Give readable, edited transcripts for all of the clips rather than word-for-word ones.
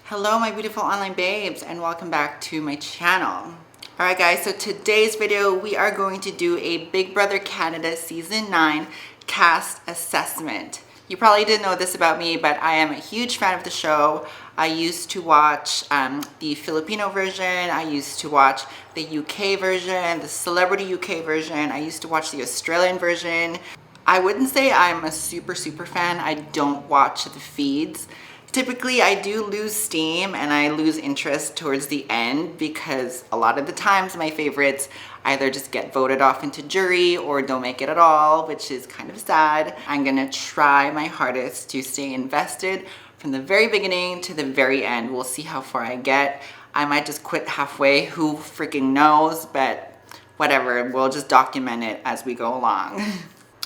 Hello my beautiful online babes and welcome back to my channel. Alright guys, so today's video we are going to do a Big Brother Canada Season 9 cast assessment. You probably didn't know this about me, but I am a huge fan of the show. I used to watch the Filipino version, I used to watch the UK version, the Celebrity UK version, I used to watch the Australian version. I wouldn't say I'm a super fan. I don't watch the feeds. Typically, I do lose steam and I lose interest towards the end because a lot of the times my favorites either just get voted off into jury or don't make it at all, which is kind of sad. I'm gonna try my hardest to stay invested from the very beginning to the very end. We'll see how far I get. I might just quit halfway, who freaking knows, but whatever, we'll just document it as we go along.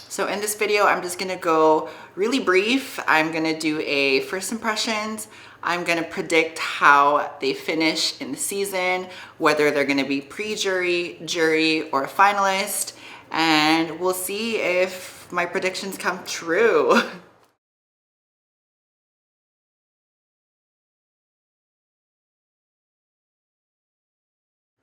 So in this video, I'm just gonna go really brief. I'm gonna do a first impressions. I'm gonna predict how they finish in the season, whether they're gonna be pre-jury, jury, or a finalist, and we'll see if my predictions come true.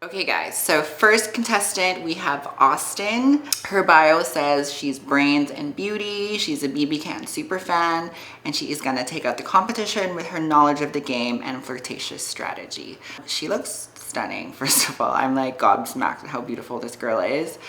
Okay guys, so first contestant, we have Austin. Her bio says she's brains and beauty, she's a BB Can super fan, and she is gonna take out the competition with her knowledge of the game and flirtatious strategy. She looks stunning, first of all. I'm like gobsmacked at how beautiful this girl is.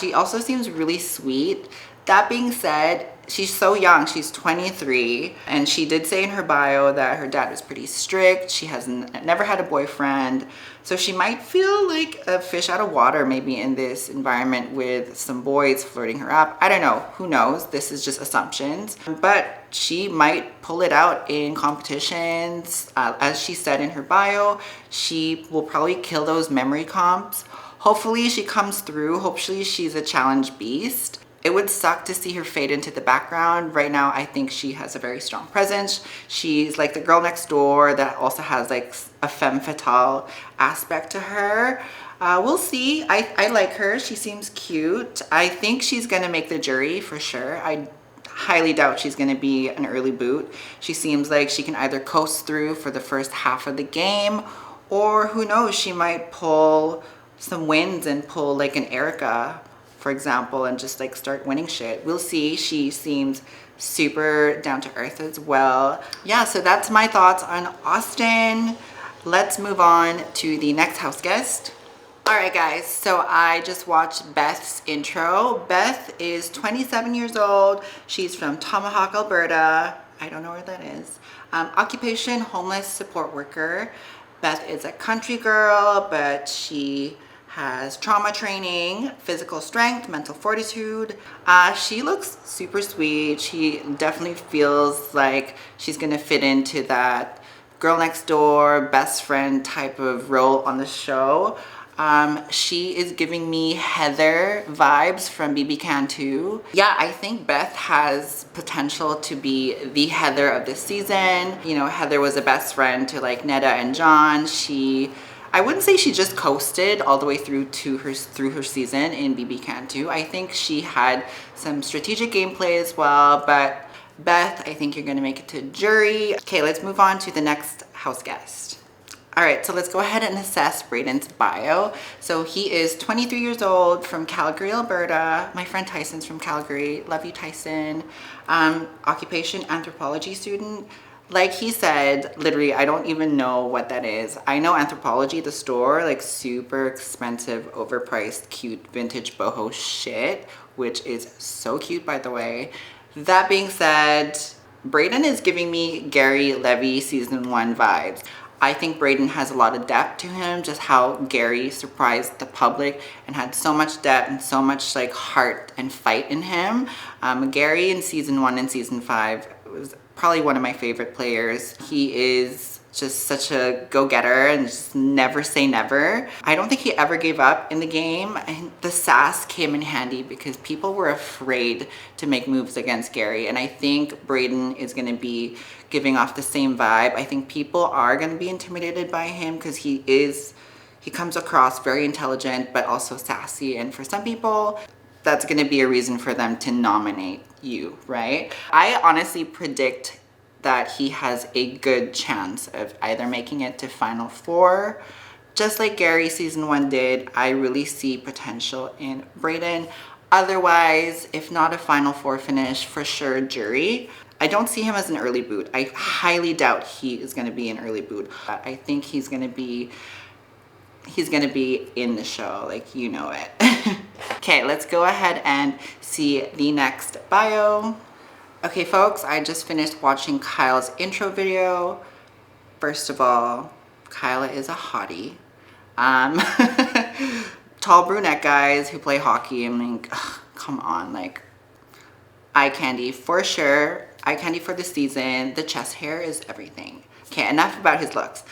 She also seems really sweet. That being said, she's so young, she's 23, and she did say in her bio that her dad was pretty strict. She has never had a boyfriend, so she might feel like a fish out of water maybe in this environment with some boys flirting her up. I don't know, who knows? This is just assumptions, but she might pull it out in competitions. As she said in her bio, she will probably kill those memory comps. Hopefully she comes through. Hopefully she's a challenge beast. It would suck to see her fade into the background. Right now, I think she has a very strong presence. She's like the girl next door that also has like a femme fatale aspect to her. We'll see. I like her. She seems cute. I think she's gonna make the jury for sure. I highly doubt she's gonna be an early boot. She seems like she can either coast through for the first half of the game, or who knows, she might pull some wins and pull like an Erica, for example, and just like start winning shit. We'll see. She seems super down to earth as well. Yeah, so that's my thoughts on Austin. Let's move on to the next house guest. All right guys, so I just watched Beth's intro. Beth is 27 years old. She's from Tomahawk, Alberta. I don't know where that is. Occupation, homeless support worker. Beth is a country girl, but she has trauma training, physical strength, mental fortitude. She looks super sweet. She definitely feels like she's gonna fit into that girl next door, best friend type of role on the show. She is giving me Heather vibes from BB Can 2. Yeah, I think Beth has potential to be the Heather of this season. You know, Heather was a best friend to like Neda and John. I wouldn't say she just coasted all the way through her season in BB Can 2. I think she had some strategic gameplay as well, but Beth, I think you're gonna make it to jury. Okay, let's move on to the next house guest. All right, so let's go ahead and assess Braden's bio. So he is 23 years old, from Calgary, Alberta. My friend Tyson's from Calgary. Love you, Tyson. Occupation, anthropology student. Like he said, literally, I don't even know what that is. I know Anthropology, the store, like super expensive, overpriced, cute, vintage boho shit, which is so cute, by the way. That being said, Braden is giving me Gary Levy season 1 vibes. I think Braden has a lot of depth to him, just how Gary surprised the public and had so much depth and so much like heart and fight in him. Gary in season 1 and season 5 was probably one of my favorite players. He is just such a go-getter and just never say never. I don't think he ever gave up in the game. And the sass came in handy because people were afraid to make moves against Gary. And I think Braden is gonna be giving off the same vibe. I think people are gonna be intimidated by him because he comes across very intelligent, but also sassy. And for some people, that's gonna be a reason for them to nominate you, right? I honestly predict that he has a good chance of either making it to Final Four. Just like Gary season 1 did, I really see potential in Braden. Otherwise, if not a Final Four finish, for sure jury. I don't see him as an early boot. I highly doubt he is going to be an early boot. I think he's going to be in the show, like, you know it. Okay, let's go ahead and see the next bio. Okay, folks, I just finished watching Kyle's intro video. First of all, Kyle is a hottie. Tall brunette guys who play hockey. I mean, ugh, come on, like, eye candy for sure. Eye candy for the season. The chest hair is everything. Okay, enough about his looks.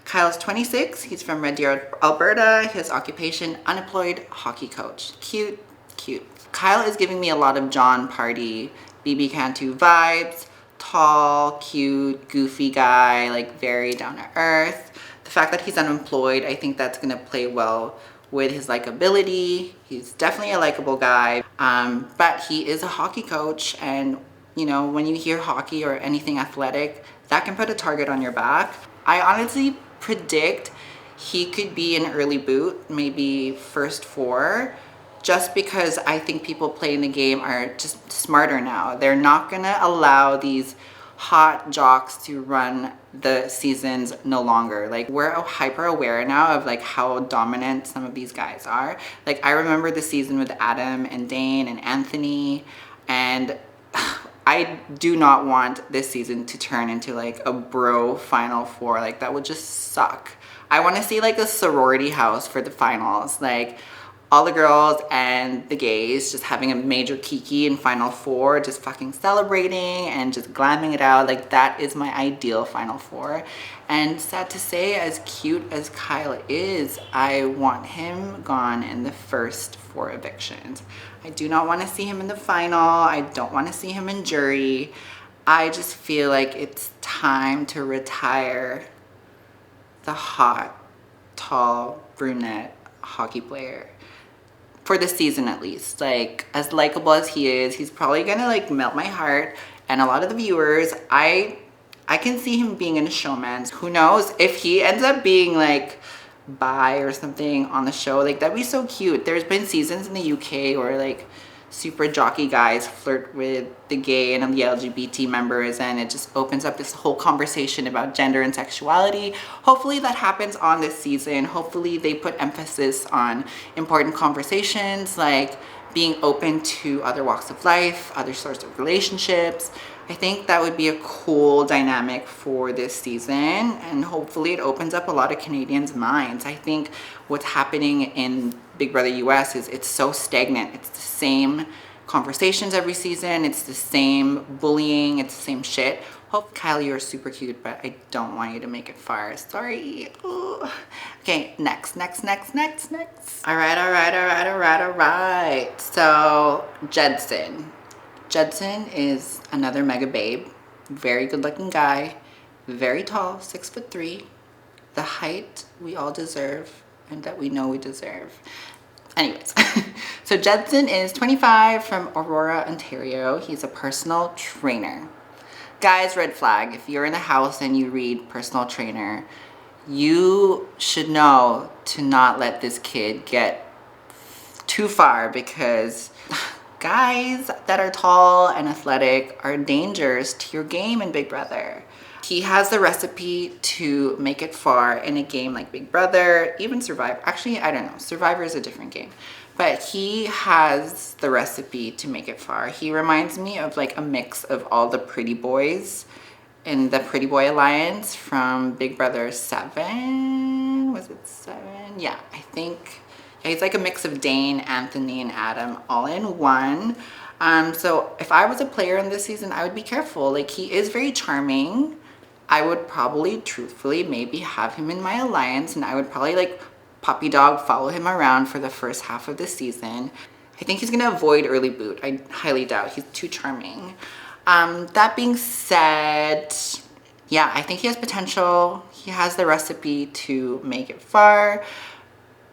Kyle's 26. He's from Red Deer, Alberta. His occupation, unemployed hockey coach. Cute, cute. Kyle is giving me a lot of John Party, BB Cantu vibes. Tall, cute, goofy guy, like very down to earth. The fact that he's unemployed, I think that's gonna play well with his likability. He's definitely a likable guy, but he is a hockey coach, and you know, when you hear hockey or anything athletic, that can put a target on your back. I honestly predict he could be an early boot, maybe first 4, just because I think people playing the game are just smarter now. They're not gonna allow these hot jocks to run the seasons no longer. Like, we're hyper aware now of like how dominant some of these guys are. Like, I remember the season with Adam and Dane and Anthony, and I do not want this season to turn into like a bro Final Four. Like, that would just suck. I want to see like a sorority house for the finals. Like, all the girls and the gays just having a major kiki in Final Four, just fucking celebrating and just glamming it out. Like, that is my ideal Final Four. And sad to say, as cute as Kyle is, I want him gone in the first 4 evictions. I do not want to see him in the final. I don't want to see him in jury. I just feel like it's time to retire the hot, tall, brunette hockey player. For the season, at least. Like, as likable as he is, he's probably gonna like melt my heart and a lot of the viewers. I can see him being in a showman. Who knows if he ends up being like bi or something on the show, like that'd be so cute. There's been seasons in the UK where like super jockey guys flirt with the gay and the LGBT members, and it just opens up this whole conversation about gender and sexuality. Hopefully that happens on this season. Hopefully they put emphasis on important conversations like being open to other walks of life, other sorts of relationships. I think that would be a cool dynamic for this season, and hopefully it opens up a lot of Canadians' minds. I think what's happening in Big Brother US is it's so stagnant. It's the same conversations every season. It's the same bullying. It's the same shit. Hope, Kyle, you're super cute, but I don't want you to make it far. Sorry. Ooh. Okay, next. All right. So, Jensen. Judson is another mega babe, very good looking guy, very tall, 6'3", the height we all deserve and that we know we deserve. Anyways, so Judson is 25 from Aurora, Ontario. He's a personal trainer. Guys, red flag, if you're in the house and you read personal trainer, you should know to not let this kid get too far, because guys that are tall and athletic are dangers to your game in Big Brother. He has the recipe to make it far in a game like Big Brother, even Survivor. Actually, I don't know. Survivor is a different game. But he has the recipe to make it far. He reminds me of like a mix of all the pretty boys in the Pretty Boy Alliance from Big Brother 7. Was it 7? Yeah, I think. He's like a mix of Dane, Anthony, and Adam all in one. So if I was a player in this season, I would be careful. Like, he is very charming. I would probably, truthfully, maybe have him in my alliance, and I would probably like puppy dog follow him around for the first half of the season. I think he's gonna avoid early boot. I highly doubt. He's too charming. That being said, yeah, I think he has potential. He has the recipe to make it far.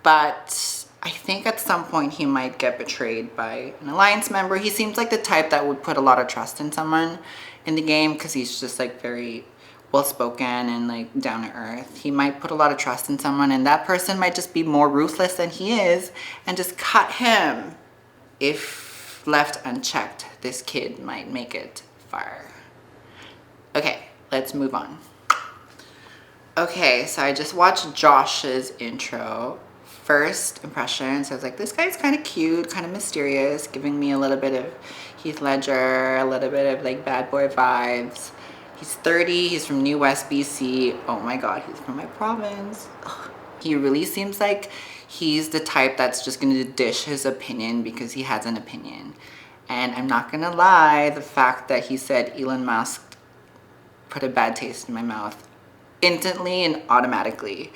But I think at some point he might get betrayed by an alliance member. He seems like the type that would put a lot of trust in someone in the game because he's just like very well-spoken and like down to earth. He might put a lot of trust in someone, and that person might just be more ruthless than he is and just cut him. If left unchecked, this kid might make it far. Okay, let's move on. Okay, so I just watched Josh's intro. First impressions, I was like, this guy's kind of cute, kind of mysterious, giving me a little bit of Heath Ledger, a little bit of like bad boy vibes. He's 30, he's from New West, BC. Oh my God, he's from my province. Ugh. He really seems like he's the type that's just gonna dish his opinion because he has an opinion. And I'm not gonna lie, the fact that he said Elon Musk put a bad taste in my mouth instantly and automatically.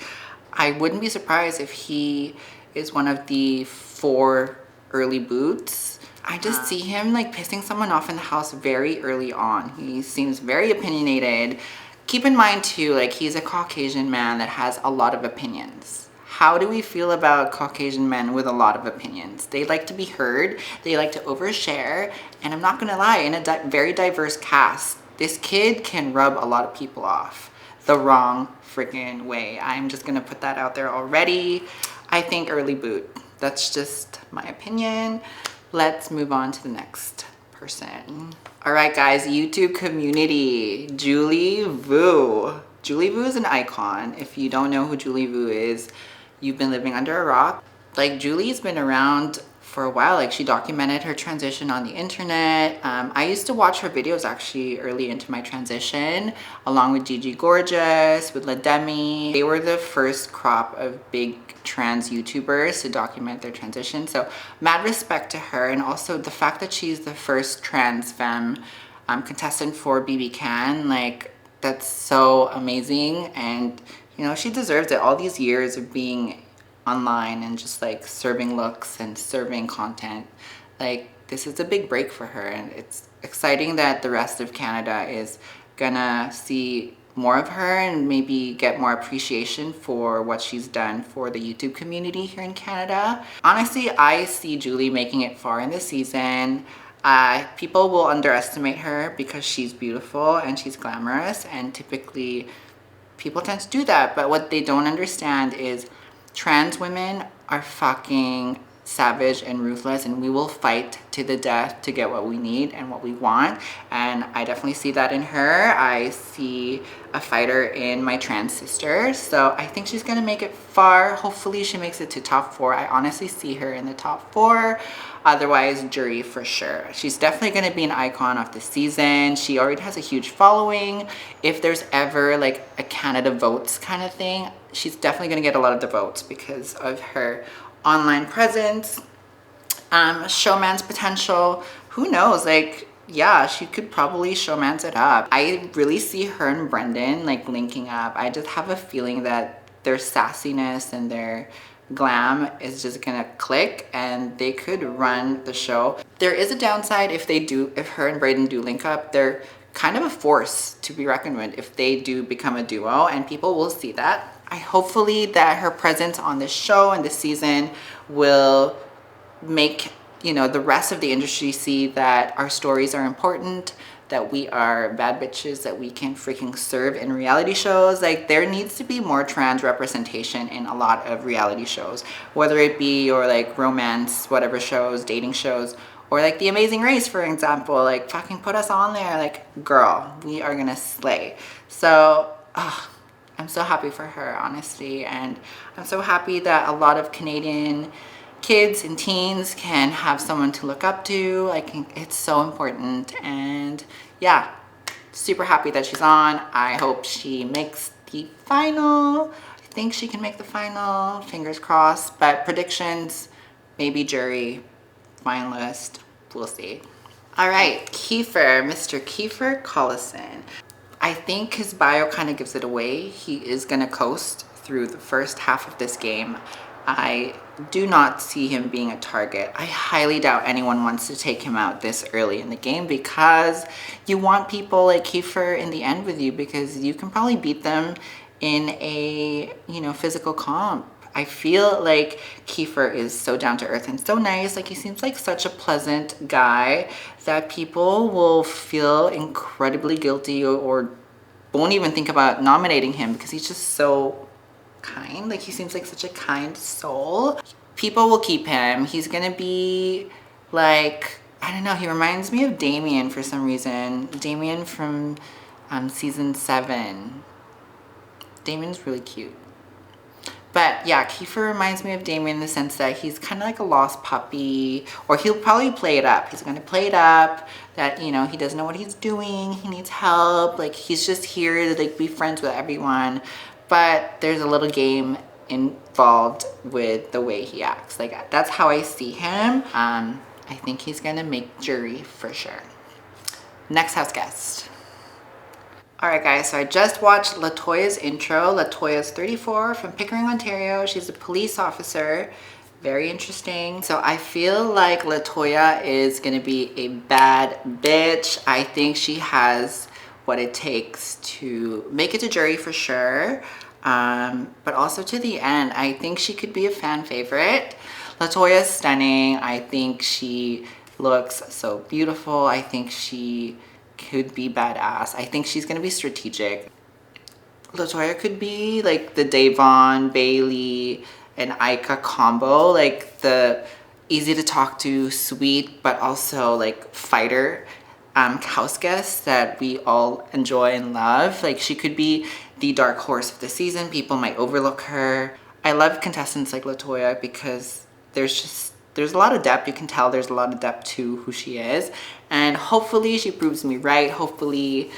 I wouldn't be surprised if he is one of the 4 early boots. I just see him like pissing someone off in the house very early on. He seems very opinionated. Keep in mind too, like he's a Caucasian man that has a lot of opinions. How do we feel about Caucasian men with a lot of opinions? They like to be heard, they like to overshare, and I'm not gonna lie, in a very diverse cast, this kid can rub a lot of people off the wrong freaking way. I'm just gonna put that out there already. I think early boot. That's just my opinion. Let's move on to the next person. All right, guys, YouTube community, Julie Vu. Julie Vu is an icon. If you don't know who Julie Vu is, you've been living under a rock. Like, Julie's been around for a while. Like, she documented her transition on the internet. I used to watch her videos actually early into my transition, along with Gigi Gorgeous, with Lademi. They were the first crop of big trans YouTubers to document their transition. So mad respect to her. And also the fact that she's the first trans femme contestant for BB Can, like, that's so amazing. And, you know, she deserves it. All these years of being online and just like serving looks and serving content, like, this is a big break for her, and it's exciting that the rest of Canada is gonna see more of her and maybe get more appreciation for what she's done for the YouTube community here in Canada. Honestly, I see Julie making it far in this season. People will underestimate her because she's beautiful and she's glamorous, and typically people tend to do that, but what they don't understand is trans women are fucking savage and ruthless, and we will fight to the death to get what we need and what we want. And I definitely see that in her. I see a fighter in my trans sister, so I think she's gonna make it far. Hopefully she makes it to top 4. I honestly see her in the top 4. Otherwise, jury for sure. She's definitely gonna be an icon of the season. She already has a huge following. If there's ever like a Canada votes kind of thing, she's definitely gonna get a lot of the votes because of her online presence, showman's potential. Who knows, like, yeah, she could probably showman's it up. I really see her and Brendan like linking up. I just have a feeling that their sassiness and their glam is just gonna click and they could run the show. There is a downside if her and Braden do link up. They're kind of a force to be reckoned with if they do become a duo, and people will see that. I hopefully that her presence on this show and this season will make, you know, the rest of the industry see that our stories are important, that we are bad bitches, that we can freaking serve in reality shows. Like, there needs to be more trans representation in a lot of reality shows, whether it be your like romance, whatever shows, dating shows, or like The Amazing Race, for example. Like, fucking put us on there. Like, girl, we are gonna slay. So, I'm so happy for her, honestly, and I'm so happy that a lot of Canadian kids and teens can have someone to look up to. I think it's so important, and yeah, super happy that she's on. I hope she makes the final. I think she can make the final, fingers crossed, but predictions, maybe jury, finalist, we'll see. All right, Kiefer, Mr. Kiefer Collison. I think his bio kind of gives it away. He is gonna coast through the first half of this game. I do not see him being a target. I highly doubt anyone wants to take him out this early in the game because you want people like Kiefer in the end with you because you can probably beat them in a, you know, physical comp. I feel like Kiefer is so down to earth and so nice. Like he seems like such a pleasant guy that people will feel incredibly guilty or won't even think about nominating him because he's just so kind. Like he seems like such a kind soul. People will keep him. He's gonna be like, I don't know, he reminds me of Damien for some reason. Damien from season 7. Damien's really cute. But yeah, Kiefer reminds me of Damien in the sense that he's kind of like a lost puppy, or he'll probably play it up. He's gonna play it up that, you know, he doesn't know what he's doing, he needs help, like he's just here to like be friends with everyone. But there's a little game involved with the way he acts. Like that's how I see him. I think he's gonna make jury for sure. Next house guest. All right, guys, so I just watched Latoya's intro. Latoya's 34 from Pickering, Ontario. She's a police officer. Very interesting. So I feel like Latoya is gonna be a bad bitch. I think she has what it takes to make it to jury for sure. But also to the end, I think she could be a fan favorite. Latoya's stunning. I think she looks so beautiful. I think she could be badass. I think she's gonna be strategic. Latoya could be like the Davon, Bailey, and Ika combo, like the easy to talk to, sweet, but also like fighter house guest that we all enjoy and love. Like she could be the dark horse of the season. People might overlook her. I love contestants like Latoya because there's a lot of depth. You can tell there's a lot of depth to who she is. And hopefully she proves me right. Hopefully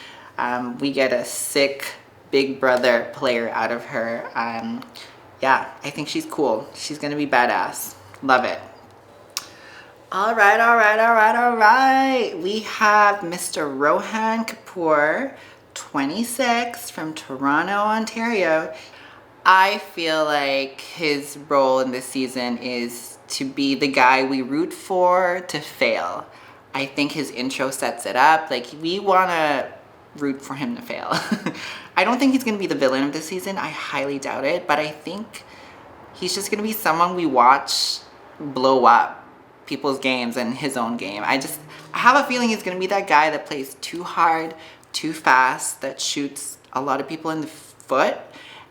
we get a sick Big Brother player out of her. Yeah, I think she's cool. She's gonna be badass. Love it. All right. We have Mr. Rohan Kapoor, 26, from Toronto, Ontario. I feel like his role in this season is to be the guy we root for to fail. I think his intro sets it up. Like, we want to root for him to fail. I don't think he's going to be the villain of this season. I highly doubt it. But I think he's just going to be someone we watch blow up people's games and his own game. I have a feeling he's going to be that guy that plays too hard, too fast, that shoots a lot of people in the foot.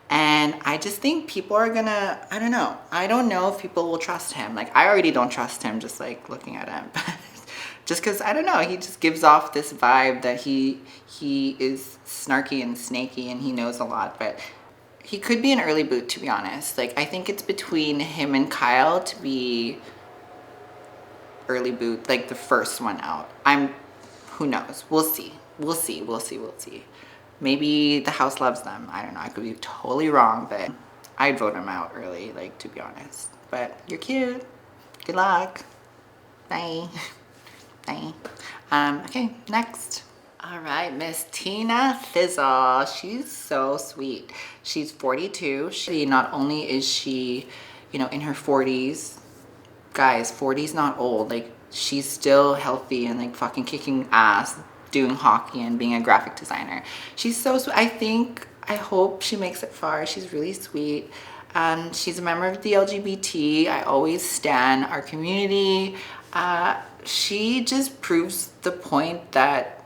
And I just think people are gonna, I don't know. I don't know if people will trust him. Like, I already don't trust him just like looking at him. Just because, I don't know, he just gives off this vibe that he is snarky and snaky and he knows a lot. But he could be an early boot, to be honest. Like, I think it's between him and Kyle to be early boot, like the first one out. Who knows? We'll see. Maybe the house loves them. I don't know. I could be totally wrong, but I'd vote him out early, like, to be honest. But you're cute. Good luck. Bye. Bye. Okay, next. All right, Miss Tina Fizzle. She's so sweet. She's 42. Not only is she, you know, in her 40s. Guys, 40's not old. Like, she's still healthy and like fucking kicking ass, doing hockey and being a graphic designer. She's so sweet. I hope she makes it far. She's really sweet. She's a member of the LGBT. I always stan our community. She just proves the point that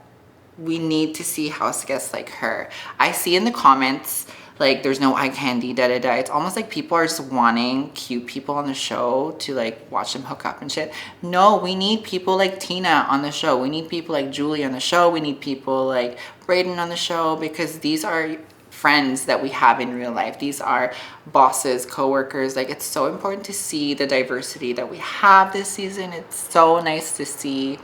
we need to see house guests like her. I see in the comments, like, there's no eye candy, da-da-da. It's almost like people are just wanting cute people on the show to, like, watch them hook up and shit. No, we need people like Tina on the show. We need people like Julie on the show. We need people like Braden on the show, because these are friends that we have in real life. These are bosses, co-workers. Like, it's so important to see the diversity that we have this season. It's so nice to see.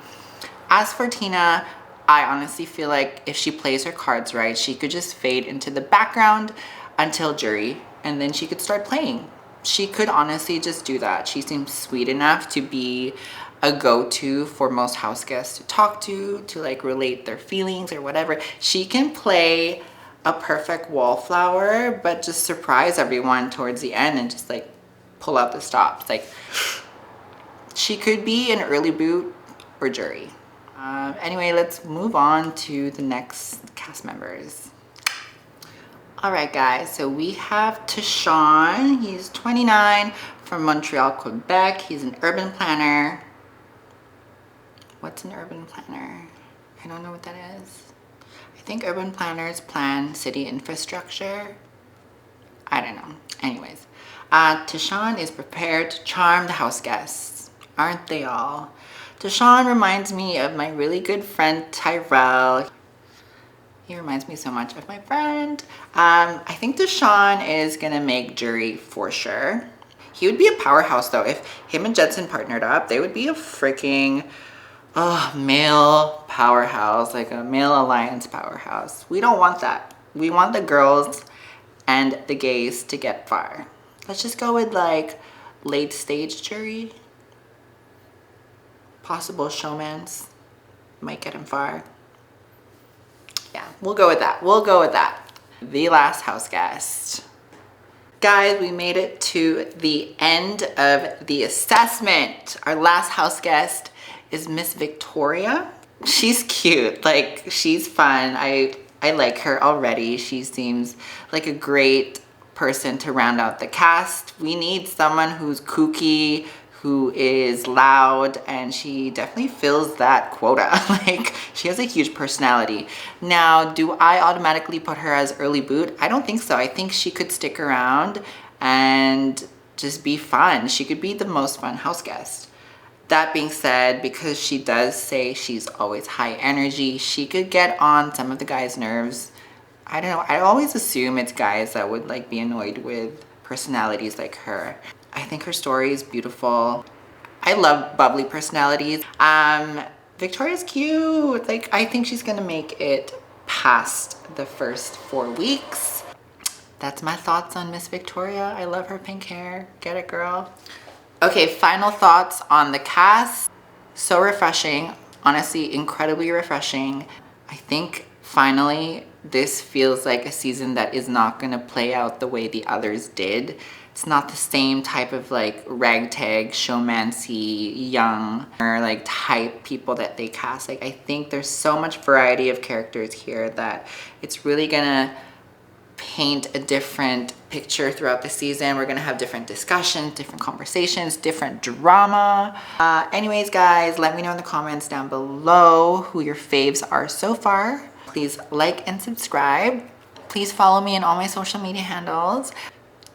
As for Tina, I honestly feel like if she plays her cards right, she could just fade into the background until jury, and then she could start playing. She could honestly just do that. She seems sweet enough to be a go-to for most house guests to talk to like relate their feelings or whatever. She can play a perfect wallflower, but just surprise everyone towards the end and just like pull out the stops. Like, she could be an early boot or jury. Anyway, let's move on to the next cast members. All right, guys, so we have Tashawn. He's 29 from Montreal, Quebec. He's an urban planner. What's an urban planner? I don't know what that is. I think urban planners plan city infrastructure. I don't know. Anyways, Tashawn is prepared to charm the house guests. Aren't they all? Tashawn reminds me of my really good friend Tyrell. He reminds me so much of my friend. I think Tashawn is gonna make jury for sure. He would be a powerhouse though. If him and Jensen partnered up, they would be a freaking male powerhouse, like a male alliance powerhouse. We don't want that. We want the girls and the gays to get far. Let's just go with like late stage jury. Possible showmans might get him far. Yeah, we'll go with that. We'll go with that. The last house guest. Guys, we made it to the end of the assessment. Our last house guest is Miss Victoria. She's cute, like she's fun. I like her already. She seems like a great person to round out the cast. We need someone who's kooky, who is loud, and she definitely fills that quota. Like she has a huge personality. Now, do I automatically put her as early boot? I don't think so. I think she could stick around and just be fun. She could be the most fun house guest. That being said, because she does say she's always high energy, she could get on some of the guys' nerves. I don't know. I always assume it's guys that would like be annoyed with personalities like her. I think her story is beautiful. I love bubbly personalities. Victoria's cute. Like, I think she's gonna make it past the first 4 weeks. That's my thoughts on Miss Victoria. I love her pink hair. Get it, girl. Okay, final thoughts on the cast. So refreshing. Honestly, incredibly refreshing. I think finally this feels like a season that is not gonna play out the way the others did. It's not the same type of like ragtag, showmancy, young, or like type people that they cast. Like I think there's so much variety of characters here that it's really gonna paint a different picture throughout the season. We're gonna have different discussions, different conversations, different drama. Anyways, guys, let me know in the comments down below who your faves are so far. Please like and subscribe. Please follow me on all my social media handles.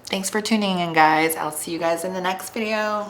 Thanks for tuning in, guys. I'll see you guys in the next video.